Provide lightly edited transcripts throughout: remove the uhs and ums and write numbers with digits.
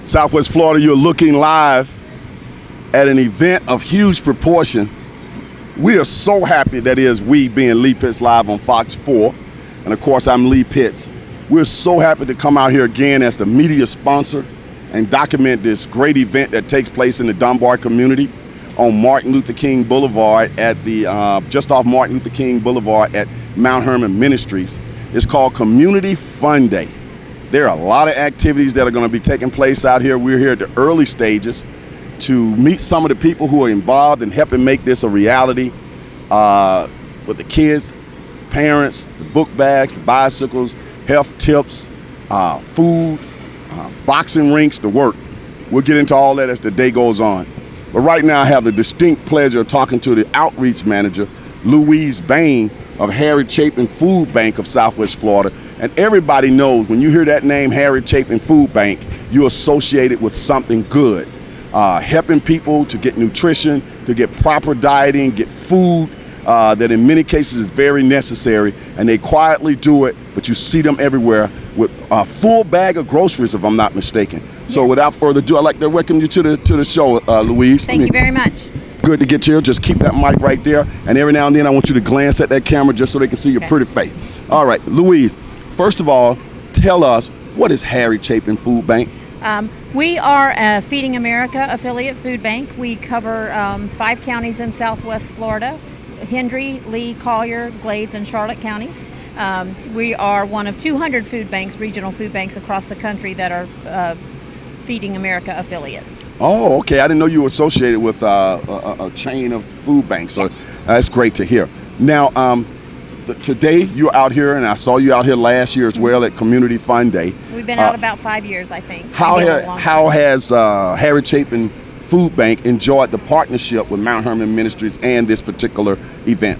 Southwest Florida, you're looking live at an event of huge proportion. We are so happy that is we being Lee Pitts Live on Fox 4. And of course, I'm Lee Pitts. We're so happy to come out here again as the media sponsor and document this great event that takes place in the Dunbar community on Martin Luther King Boulevard at the, just off Martin Luther King Boulevard at Mount Hermon Ministries. It's called Community Fun Day. There are a lot of activities that are going to be taking place out here. We're here at the early stages to meet some of the people who are involved in helping make this a reality with the kids, parents, the book bags, the bicycles, health tips, food, boxing rinks, the work. We'll get into all that as the day goes on. But right now I have the distinct pleasure of talking to the outreach manager, Louise Bain of Harry Chapin Food Bank of Southwest Florida. And everybody knows when you hear that name, Harry Chapin Food Bank, you associate it with something good. Helping people to get nutrition, to get proper dieting, get food that in many cases is very necessary. And they quietly do it, but you see them everywhere with a full bag of groceries, if I'm not mistaken. Yes. So without further ado, I'd like to welcome you to the show, Louise. Thank you very much. Good to get you here. Just keep that mic right there. And every now and then I want you to glance at that camera just so they can see your pretty face. All right, Louise, first of all, tell us, what is Harry Chapin Food Bank? We are a Feeding America affiliate food bank. We cover 5 counties in Southwest Florida: Hendry, Lee, Collier, Glades, and Charlotte counties. We are one of 200 food banks, regional food banks across the country that are Feeding America affiliates. Oh, okay. I didn't know you were associated with a chain of food banks. So that's great to hear. Now, today you're out here, and I saw you out here last year as well at Community Fun Day. We've been out about 5 years, I think. How has Harry Chapin Food Bank enjoyed the partnership with Mount Hermon Ministries and this particular event?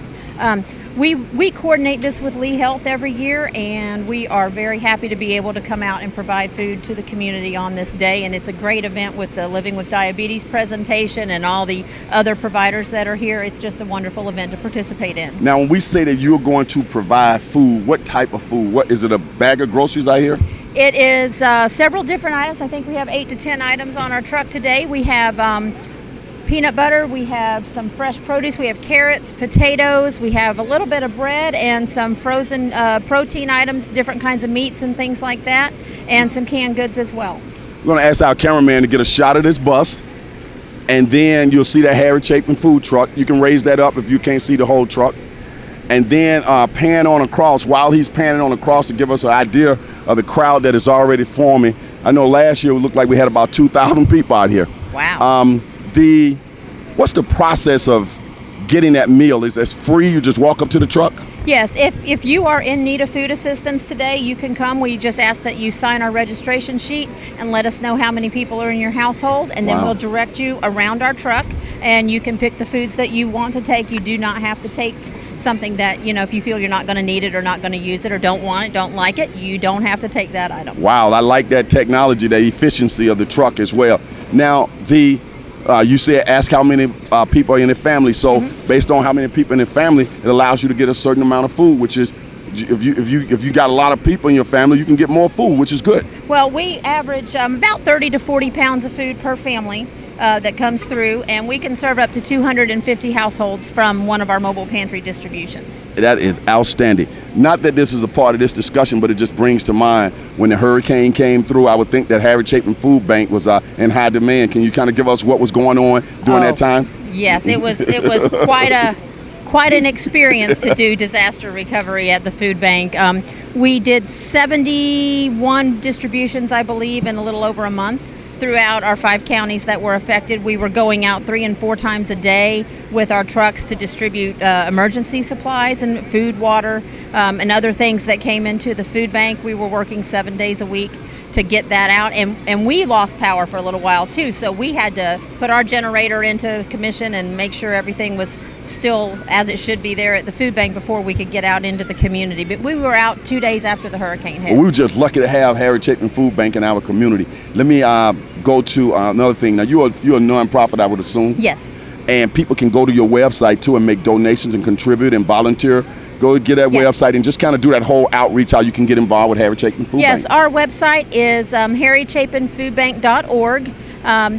We coordinate this with Lee Health every year, and we are very happy to be able to come out and provide food to the community on this day. And it's a great event with the Living with Diabetes presentation and all the other providers that are here. It's just a wonderful event to participate in. Now, when we say that you're going to provide food, what type of food? What is it, a bag of groceries out here? It is several different items. I think we have 8 to 10 items on our truck today. We have peanut butter, we have some fresh produce, we have carrots, potatoes, we have a little bit of bread and some frozen protein items, different kinds of meats and things like that, and some canned goods as well. We're going to ask our cameraman to get a shot of this bus, and then you'll see that Harry Chapin food truck. You can raise that up if you can't see the whole truck. And then pan on across. While he's panning on across to give us an idea of the crowd that is already forming. I know last year it looked like we had about 2,000 people out here. Wow. What's the process of getting that meal? Is that free? You just walk up to the truck? Yes, if you are in need of food assistance today, you can come. We just ask that you sign our registration sheet and let us know how many people are in your household, and then we'll direct you around our truck, and you can pick the foods that you want to take. You do not have to take something that, you know, if you feel you're not going to need it or not going to use it or don't want it, don't like it, you don't have to take that item. Wow, I like that technology, the efficiency of the truck as well. Now, you said ask how many people are in the family. So based on how many people in the family, it allows you to get a certain amount of food, which is, if you got a lot of people in your family, you can get more food, which is good. Well, we average about 30 to 40 pounds of food per family that comes through, and we can serve up to 250 households from one of our mobile pantry distributions. That is outstanding. Not that this is a part of this discussion, but it just brings to mind when the hurricane came through, I would think that Harry Chapin Food Bank was in high demand. Can you kind of give us what was going on during that time? Yes, it was quite an experience to do disaster recovery at the food bank. We did 71 distributions, I believe, in a little over a month throughout our 5 counties that were affected. We were going out 3 and 4 times a day with our trucks to distribute emergency supplies and food, water, and other things that came into the food bank. We were working 7 days a week to get that out, and we lost power for a little while too, so we had to put our generator into commission and make sure everything was still as it should be there at the food bank before we could get out into the community. But we were out 2 days after the hurricane hit. Well, we were just lucky to have Harry Chapin Food Bank in our community. Let me go to another thing. Now, you're a nonprofit, I would assume. Yes. And people can go to your website too and make donations and contribute and volunteer Go get that Yes. website and just kind of do that whole outreach, how you can get involved with Harry Chapin Food Yes, Bank. our website is harrychapinfoodbank.org.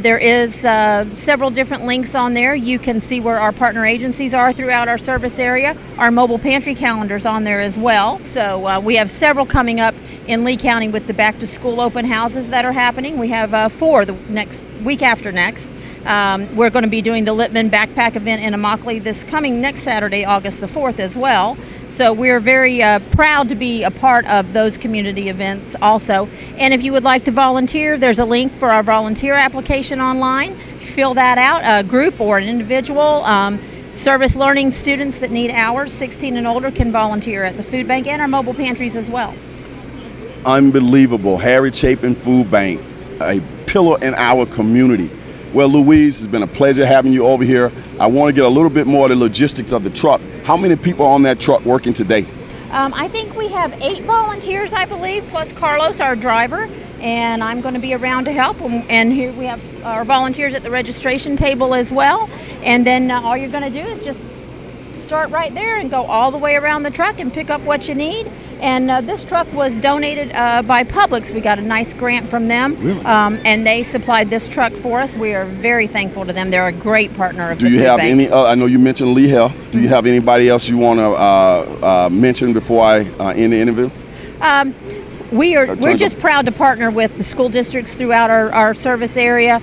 There is several different links on there. You can see where our partner agencies are throughout our service area. Our mobile pantry calendar's on there as well. So we have several coming up in Lee County with the back to school open houses that are happening. We have 4 the next week after next. We're going to be doing the Littman backpack event in Immokalee this coming next Saturday, August the 4th as well. So we're very proud to be a part of those community events also. And if you would like to volunteer, there's a link for our volunteer application online. Fill that out, a group or an individual. Service learning students that need hours, 16 and older, can volunteer at the food bank and our mobile pantries as well. Unbelievable. Harry Chapin Food Bank, a pillar in our community. Well, Louise, it's been a pleasure having you over here. I want to get a little bit more of the logistics of the truck. How many people are on that truck working today? I think we have 8 volunteers, I believe, plus Carlos, our driver, and I'm going to be around to help. And here we have our volunteers at the registration table as well. And then all you're going to do is just start right there and go all the way around the truck and pick up what you need. And this truck was donated by Publix. We got a nice grant from them, Really? And they supplied this truck for us. We are very thankful to them. They're a great partner of the Do you food have bank. any, I know you mentioned Lee Health. Do you have anybody else you want to mention before I end the interview? We're just proud to partner with the school districts throughout our service area.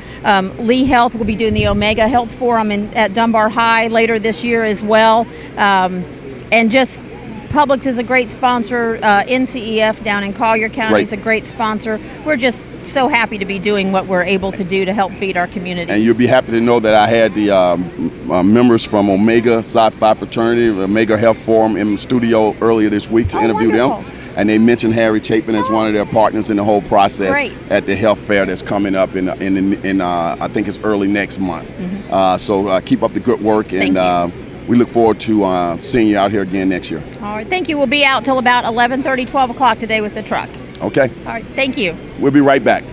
Lee Health will be doing the Omega Health Forum at Dunbar High later this year as well. And just Publix is a great sponsor. NCEF down in Collier County is a great sponsor. We're just so happy to be doing what we're able to do to help feed our community. And you'll be happy to know that I had the members from Omega Sci-Fi Fraternity, Omega Health Forum in the studio earlier this week to interview wonderful. them. And they mentioned Harry Chapin as one of their partners in the whole process Great. at the health fair that's coming up in I think it's early next month. So keep up the good work, and we look forward to seeing you out here again next year. All right, thank you. We'll be out till about 11:30, 12 o'clock today with the truck. Okay, All right, thank you. we'll be right back.